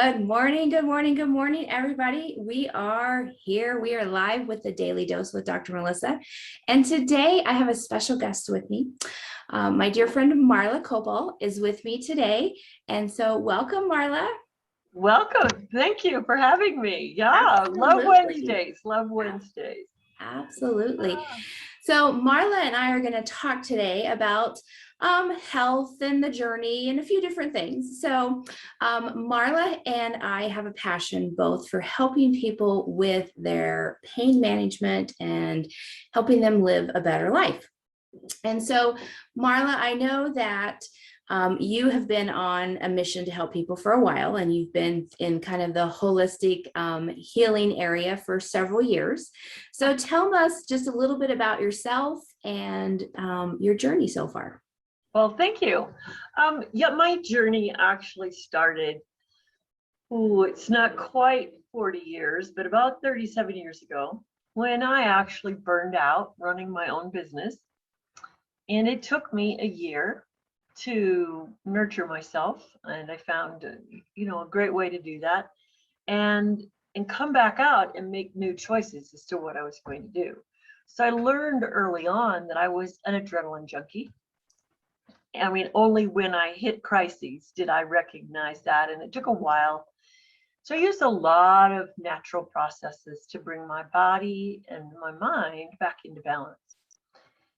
Good morning, good morning, good morning, everybody. We are here. We are live with the Daily Dose with Dr. Melissa. And today I have a special guest with me. My dear friend Marla Koupal is with me today. And so welcome, Marla. Welcome. Thank you for having me. Yeah, Absolutely. love Wednesdays. Love Wednesdays. Absolutely. So Marla and I are going to talk today about health and the journey and a few different things. So Marla and I have a passion both for helping people with their pain management and helping them live a better life. And so Marla, I know that you have been on a mission to help people for a while, and you've been in kind of the holistic healing area for several years. So tell us just a little bit about yourself and your journey so far. Well, thank you. Yeah, my journey actually started, it's not quite 40 years, but about 37 years ago, when I actually burned out running my own business. And it took me a year to nurture myself, and I found a great way to do that and come back out and make new choices as to what I was going to do. So I learned early on that I was an adrenaline junkie. I mean, only when I hit crises did I recognize that, and it took a while. So I used a lot of natural processes to bring my body and my mind back into balance.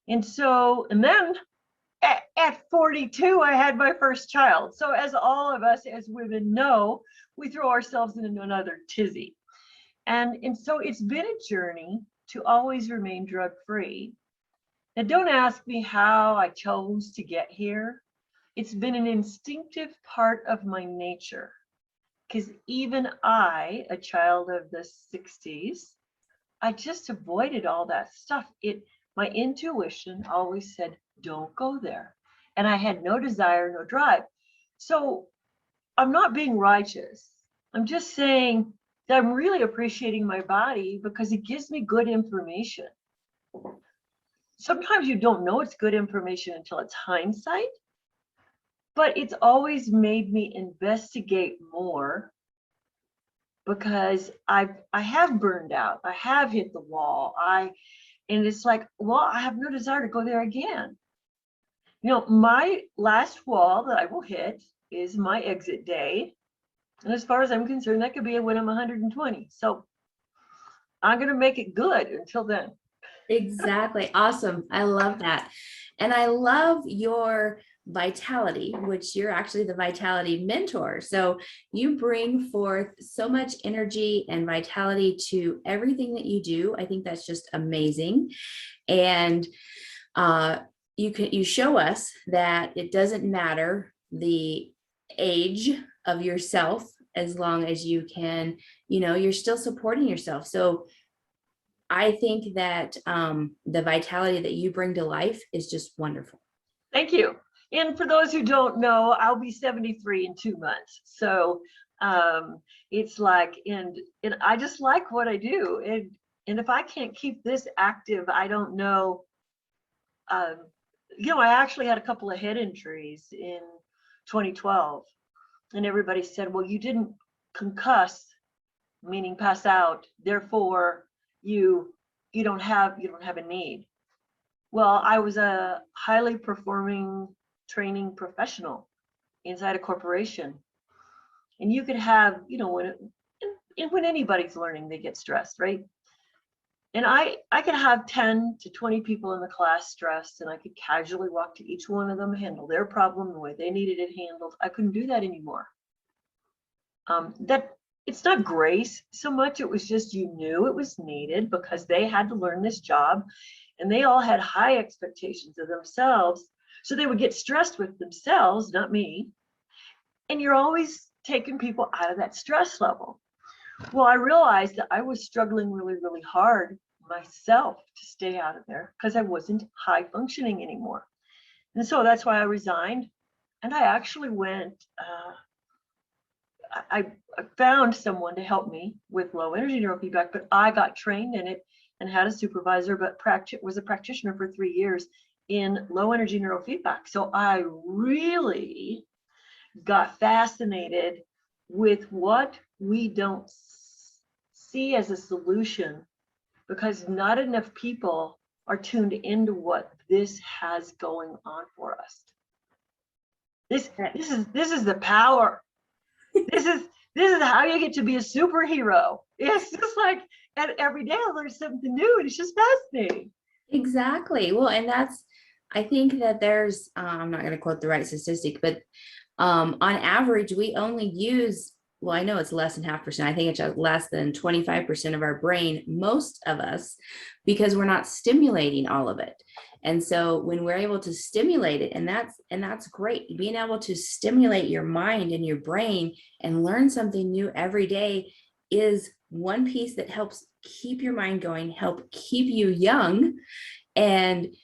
And then at 42, I had my first child. So as all of us as women know, we throw ourselves into another tizzy. And so it's been a journey to always remain drug-free. Now, don't ask me how I chose to get here. It's been an instinctive part of my nature, because even I, a child of the 60s, I just avoided all that stuff. My intuition always said, don't go there. And I had no desire, no drive. So I'm not being righteous. I'm just saying that I'm really appreciating my body because it gives me good information. Sometimes you don't know it's good information until it's hindsight, but it's always made me investigate more because I have burned out. I have hit the wall. And it's like, well, I have no desire to go there again. My last wall that I will hit is my exit day. And as far as I'm concerned, that could be when I'm 120. So I'm going to make it good until then. Exactly. Awesome. I love that. And I love your vitality, which you're actually the vitality mentor. So you bring forth so much energy and vitality to everything that you do. I think that's just amazing. And you show us that it doesn't matter the age of yourself, as long as you can, you're still supporting yourself. So I think that the vitality that you bring to life is just wonderful. Thank you. And for those who don't know, I'll be 73 in 2 months. So it's like, and I just like what I do. And if I can't keep this active, I don't know. I actually had a couple of head injuries in 2012. And everybody said, well, you didn't concuss, meaning pass out. Therefore, you don't have a need. Well, I was a highly performing training professional inside a corporation, and you could have, when anybody's learning, they get stressed, right? And I could have 10 to 20 people in the class stressed, and I could casually walk to each one of them, handle their problem the way they needed it handled. I couldn't do that anymore. That it's not grace so much, it was just you knew it was needed because they had to learn this job, and they all had high expectations of themselves, so they would get stressed with themselves, not me. And you're always taking people out of that stress level. Well, I realized that I was struggling really, really hard myself to stay out of there because I wasn't high functioning anymore. And so that's why I resigned. And I actually went, I found someone to help me with low energy neurofeedback, but I got trained in it and had a supervisor, but was a practitioner for 3 years in low energy neurofeedback. So I really got fascinated with what we don't see as a solution, because not enough people are tuned into what this has going on for us. This is the power. This is how you get to be a superhero. It's just like, and every day I learn something new, and it's just fascinating. Exactly. Well, and I think that there's, I'm not going to quote the right statistic, but on average, we only use, well, I know it's less than 0.5%. I think it's less than 25% of our brain, most of us, because we're not stimulating all of it. And so when we're able to stimulate it, and that's great, being able to stimulate your mind and your brain and learn something new every day is one piece that helps keep your mind going, help keep you young and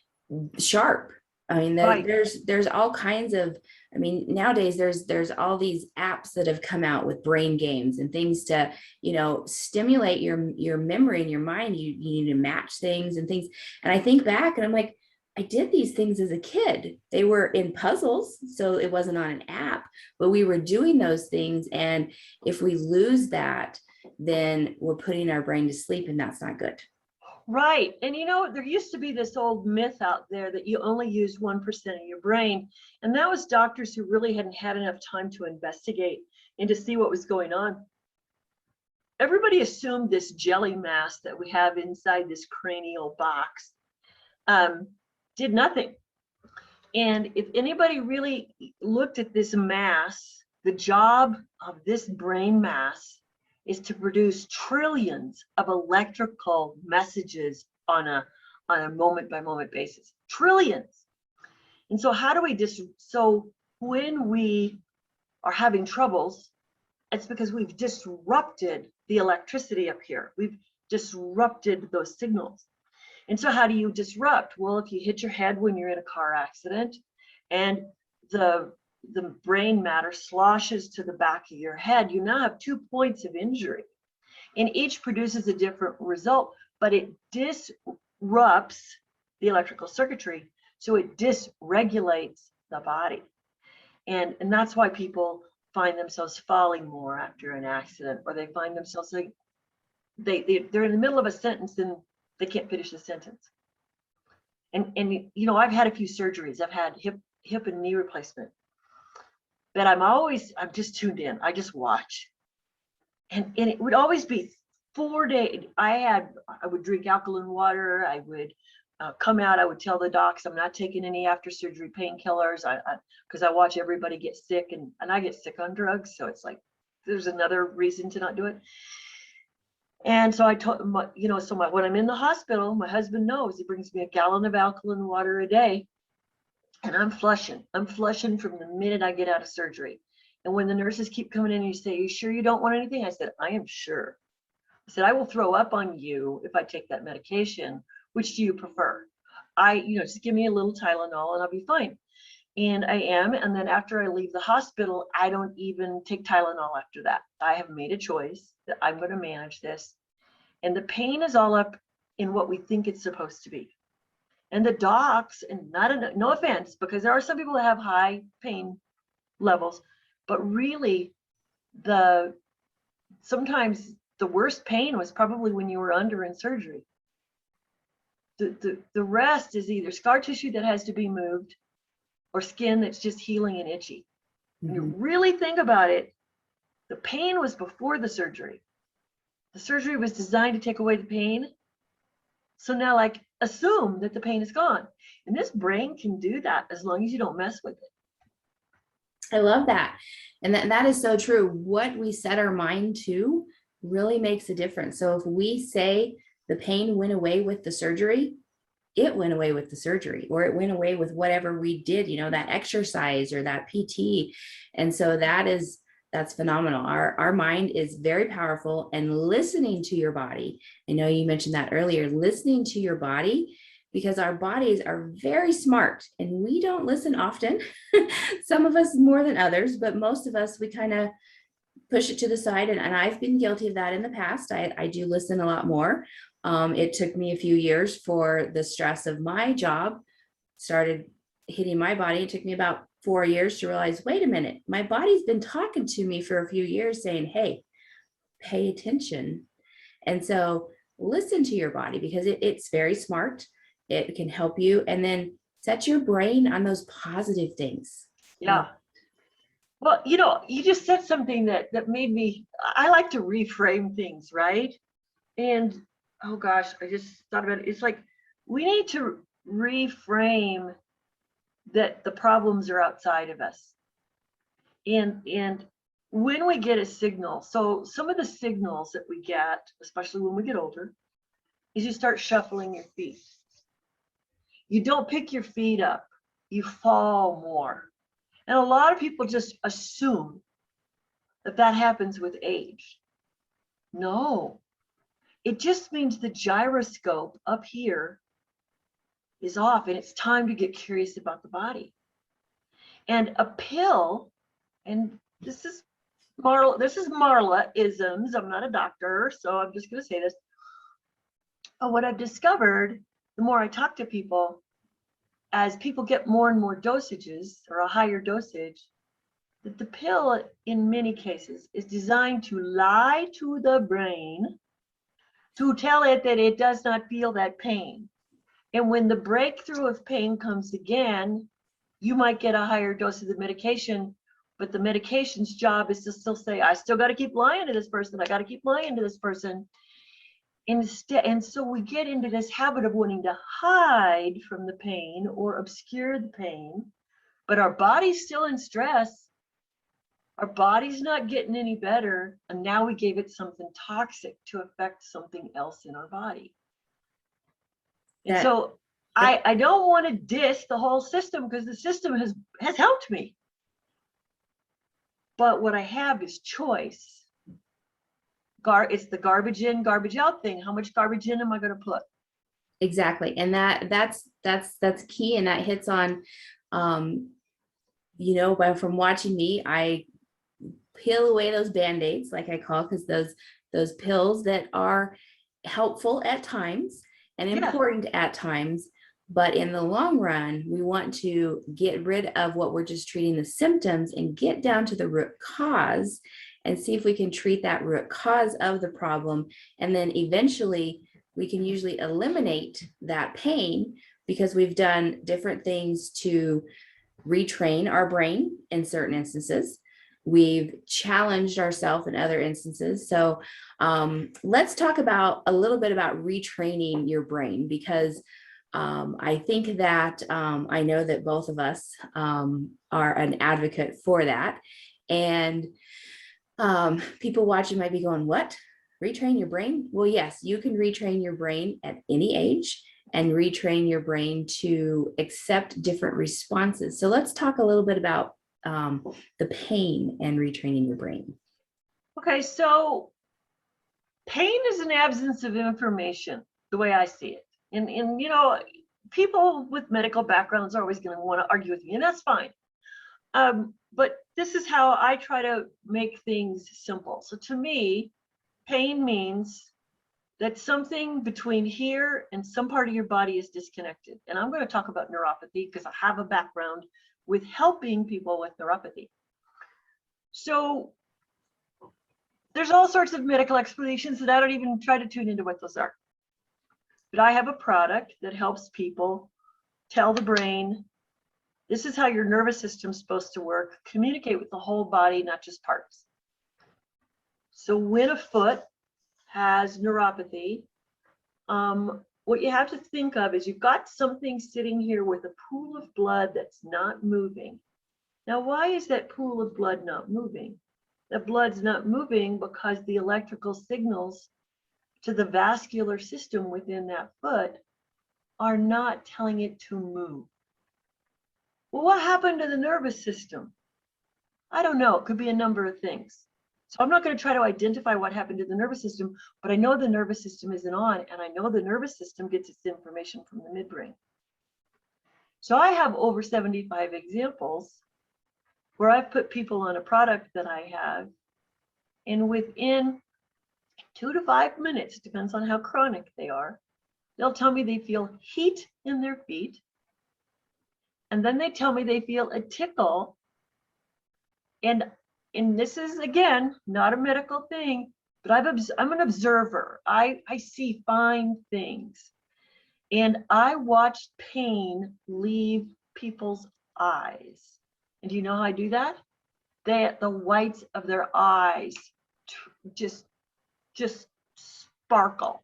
sharp. I mean, Right. there's all kinds of, I mean, nowadays there's all these apps that have come out with brain games and things to, stimulate your memory and your mind. You need to match things and things. And I think back and I'm like, I did these things as a kid. They were in puzzles, so it wasn't on an app, but we were doing those things. And if we lose that, then we're putting our brain to sleep, and that's not good. Right. And there used to be this old myth out there that you only use 1% of your brain. And that was doctors who really hadn't had enough time to investigate and to see what was going on. Everybody assumed this jelly mass that we have inside this cranial box did nothing. And if anybody really looked at this mass, the job of this brain mass is to produce trillions of electrical messages on a moment by moment basis. Trillions. And so how do we so when we are having troubles, it's because we've disrupted the electricity up here. We've disrupted those signals. And so how do you disrupt? Well, if you hit your head when you're in a car accident and the brain matter sloshes to the back of your head, you now have 2 points of injury. And each produces a different result, but it disrupts the electrical circuitry. So it dysregulates the body. And that's why people find themselves falling more after an accident, or they find themselves like they're in the middle of a sentence and they can't finish the sentence. And I've had a few surgeries. I've had hip and knee replacement. But I'm just tuned in. I just watch. And it would always be 4 days. I would drink alkaline water. I would come out. I would tell the docs I'm not taking any after surgery painkillers because I watch everybody get sick and I get sick on drugs. So it's like, there's another reason to not do it. And so I told him, when I'm in the hospital, my husband knows, he brings me a gallon of alkaline water a day. And I'm flushing from the minute I get out of surgery. And when the nurses keep coming in and you say, "You sure you don't want anything?" I said, "I am sure." I said, "I will throw up on you if I take that medication. Which do you prefer?" Just give me a little Tylenol and I'll be fine. And I am. And then after I leave the hospital, I don't even take Tylenol after that. I have made a choice that I'm going to manage this. And the pain is all up in what we think it's supposed to be. And the docs, and no offense, because there are some people that have high pain levels, but really sometimes the worst pain was probably when you were under in surgery. The rest is either scar tissue that has to be moved or skin that's just healing and itchy. When you really think about it, the pain was before the surgery. The surgery was designed to take away the pain. So now, assume that the pain is gone. And this brain can do that as long as you don't mess with it. I love that. And that is so true. What we set our mind to really makes a difference. So if we say the pain went away with the surgery, it went away with the surgery, or it went away with whatever we did, that exercise or that PT. And so that's phenomenal. Our mind is very powerful, and listening to your body. I know you mentioned that earlier, listening to your body, because our bodies are very smart and we don't listen often. Some of us more than others, but most of us, we kind of push it to the side. And I've been guilty of that in the past. I do listen a lot more. It took me a few years for the stress of my job started hitting my body. It took me about 4 years to realize, wait a minute, my body's been talking to me for a few years saying, hey, pay attention. And so listen to your body because it's very smart. It can help you. And then set your brain on those positive things. Yeah. Well, you just said something that made me, I like to reframe things, right? And oh gosh, I just thought about it. It's like we need to reframe that the problems are outside of us. And when we get a signal, so some of the signals that we get, especially when we get older, is you start shuffling your feet. You don't pick your feet up, you fall more. And a lot of people just assume that happens with age. No, it just means the gyroscope up here is off and it's time to get curious about the body. And a pill, and this is Marla isms. I'm not a doctor, so I'm just going to say this. But what I've discovered, the more I talk to people, as people get more and more dosages or a higher dosage, that the pill in many cases is designed to lie to the brain to tell it that it does not feel that pain. And when the breakthrough of pain comes again, you might get a higher dose of the medication, but the medication's job is to still say, I still got to keep lying to this person. I got to keep lying to this person. Instead, and so we get into this habit of wanting to hide from the pain or obscure the pain, but our body's still in stress. Our body's not getting any better, and now we gave it something toxic to affect something else in our body. And so I don't want to diss the whole system because the system has helped me. But what I have is choice. It's the garbage in, garbage out thing. How much garbage in am I going to put? Exactly. And that's key. And that hits on, from watching me, I peel away those Band-Aids, like I call, because those pills that are helpful at times and important at times, but in the long run, we want to get rid of what we're just treating the symptoms and get down to the root cause and see if we can treat that root cause of the problem. And then eventually we can usually eliminate that pain because we've done different things to retrain our brain in certain instances. We've challenged ourselves in other instances. So let's talk about a little bit about retraining your brain, because I think that I know that both of us are an advocate for that. And people watching might be going, what? Retrain your brain? Well, yes, you can retrain your brain at any age and retrain your brain to accept different responses. So let's talk a little bit about the pain and retraining your brain. Okay, so pain is an absence of information, the way I see it. And people with medical backgrounds are always going to want to argue with me, and that's fine. But this is how I try to make things simple. So to me, pain means that something between here and some part of your body is disconnected. And I'm going to talk about neuropathy because I have a background with helping people with neuropathy. So there's all sorts of medical explanations, and I don't even try to tune into what those are. But I have a product that helps people tell the brain, this is how your nervous system's supposed to work, communicate with the whole body, not just parts. So when a foot has neuropathy, what you have to think of is you've got something sitting here with a pool of blood that's not moving. Now, why is that pool of blood not moving? The blood's not moving because the electrical signals to the vascular system within that foot are not telling it to move. Well, what happened to the nervous system? I don't know. It could be a number of things. So I'm not going to try to identify what happened to the nervous system, but I know the nervous system isn't on, and I know the nervous system gets its information from the midbrain. So I have over 75 examples where I've put people on a product that I have, and within 2 to 5 minutes, depends on how chronic they are, they'll tell me they feel heat in their feet. And then they tell me they feel a tickle. And this is, again, not a medical thing, but I'm an observer. I see fine things. And I watched pain leave people's eyes. And do you know how I do that? The whites of their eyes just sparkle.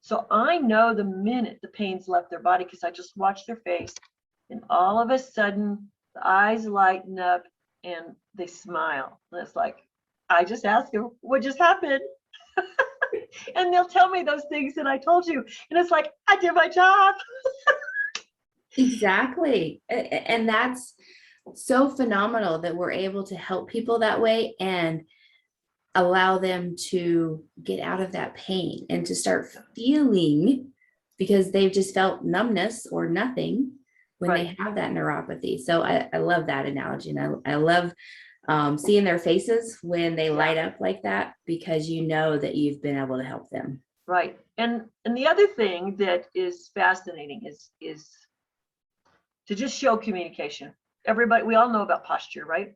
So I know the minute the pain's left their body, because I just watch their face, and all of a sudden the eyes lighten up and they smile. And it's like, I just asked them, what just happened? And they'll tell me those things that I told you. And it's like, I did my job. Exactly. And that's so phenomenal that we're able to help people that way and allow them to get out of that pain and to start feeling, because they've just felt numbness or nothing when Right. they have that neuropathy. So I love that analogy. And I love seeing their faces when they light up like that, because you know that you've been able to help them. Right. And the other thing that is fascinating is to just show communication. Everybody, we all know about posture, right?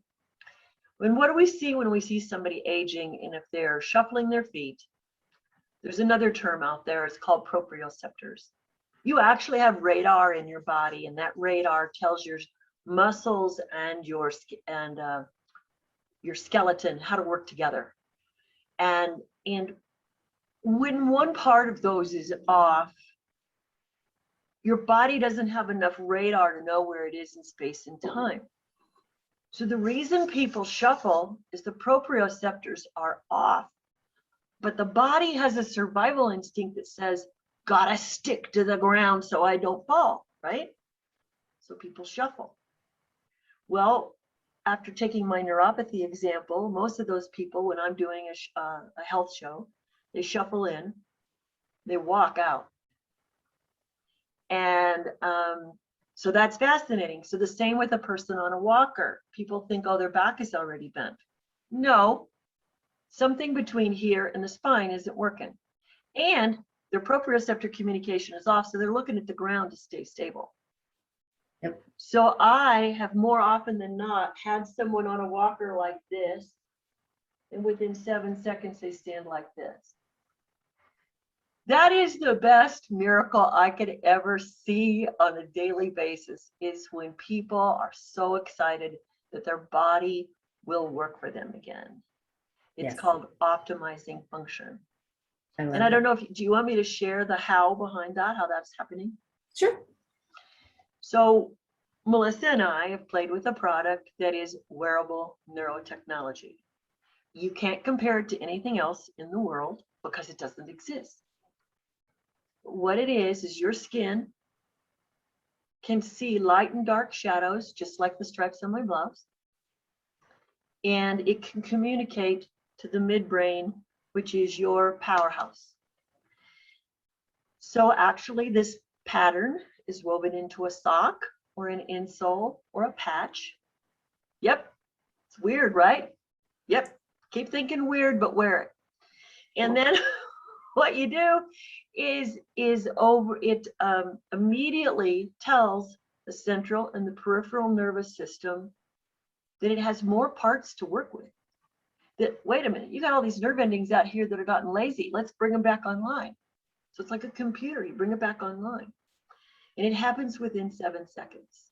What do we see when we see somebody aging? And if they're shuffling their feet, there's another term out there, it's called proprioceptors. You actually have radar in your body, and that radar tells your muscles and your skeleton how to work together. And when one part of those is off, your body doesn't have enough radar to know where it is in space and time. So the reason people shuffle is the proprioceptors are off, but the body has a survival instinct that says, gotta stick to the ground so I don't fall, right? So people shuffle. Well, after taking my neuropathy example, most of those people, when I'm doing a health show, they shuffle in, they walk out. And so that's fascinating. So the same with a person on a walker. People think, oh, their back is already bent. No, something between here and the spine isn't working. And their proprioceptor communication is off, so they're looking at the ground to stay stable. Yep. So I have more often than not had someone on a walker like this, and within 7 seconds, they stand like this. That is the best miracle I could ever see on a daily basis, is when people are so excited that their body will work for them again. It's called optimizing function. And I don't know do you want me to share the how behind that, how that's happening? Sure. So Melissa and I have played with a product that is wearable neurotechnology. You can't compare it to anything else in the world because it doesn't exist. What it is your skin can see light and dark shadows, just like the stripes on my gloves. And it can communicate to the midbrain, which is your powerhouse. So actually this pattern is woven into a sock or an insole or a patch. Yep, it's weird, right? Yep, keep thinking weird, but wear it. And then what you do is immediately tells the central and the peripheral nervous system that it has more parts to work with. That, wait a minute, you got all these nerve endings out here that have gotten lazy. Let's bring them back online. So it's like a computer, you bring it back online. And it happens within 7 seconds.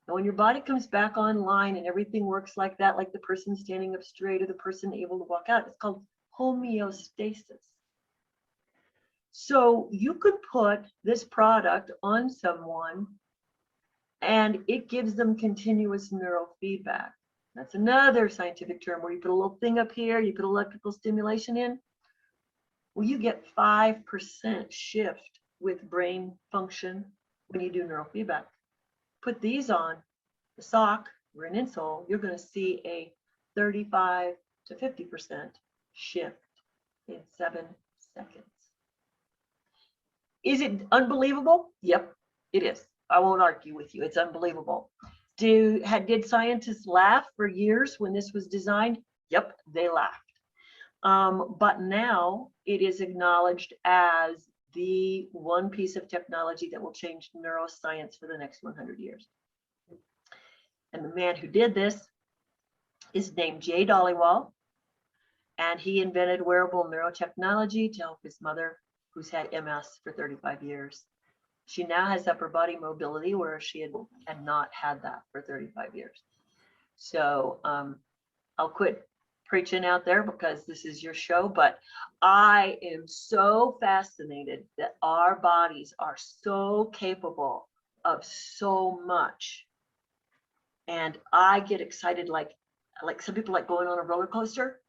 And when your body comes back online and everything works like that, like the person standing up straight or the person able to walk out, it's called homeostasis. So you could put this product on someone and it gives them continuous neurofeedback. That's another scientific term where you put a little thing up here, you put electrical stimulation in. Well, you get 5% shift with brain function when you do neurofeedback. Put these on the sock or an insole, you're going to see a 35 to 50% shift in 7 seconds. Is it unbelievable? Yep, it is. I won't argue with you. It's unbelievable. Did scientists laugh for years when this was designed? Yep, they laughed. But now it is acknowledged as the one piece of technology that will change neuroscience for the next 100 years. And the man who did this is named Jay Dollywall. And he invented wearable neurotechnology to help his mother, who's had MS for 35 years. She now has upper body mobility, where she had not had that for 35 years. So I'll quit preaching out there because this is your show, but I am so fascinated that our bodies are so capable of so much. And I get excited like some people like going on a roller coaster.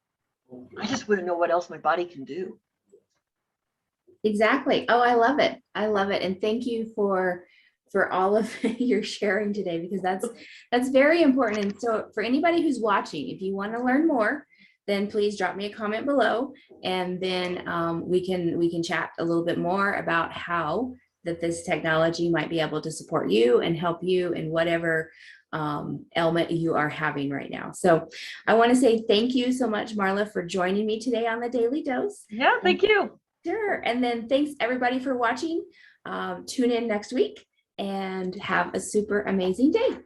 I just want to know what else my body can do. Exactly. Oh, I love it. I love it. And thank you for all of your sharing today, because that's very important. And so for anybody who's watching, if you want to learn more, then please drop me a comment below, and then we can chat a little bit more about how that this technology might be able to support you and help you in whatever ailment you are having right now. So I want to say thank you so much, Marla, for joining me today on the Daily Dose. Yeah, thank you. Sure. And then thanks everybody for watching. Tune in next week and have a super amazing day.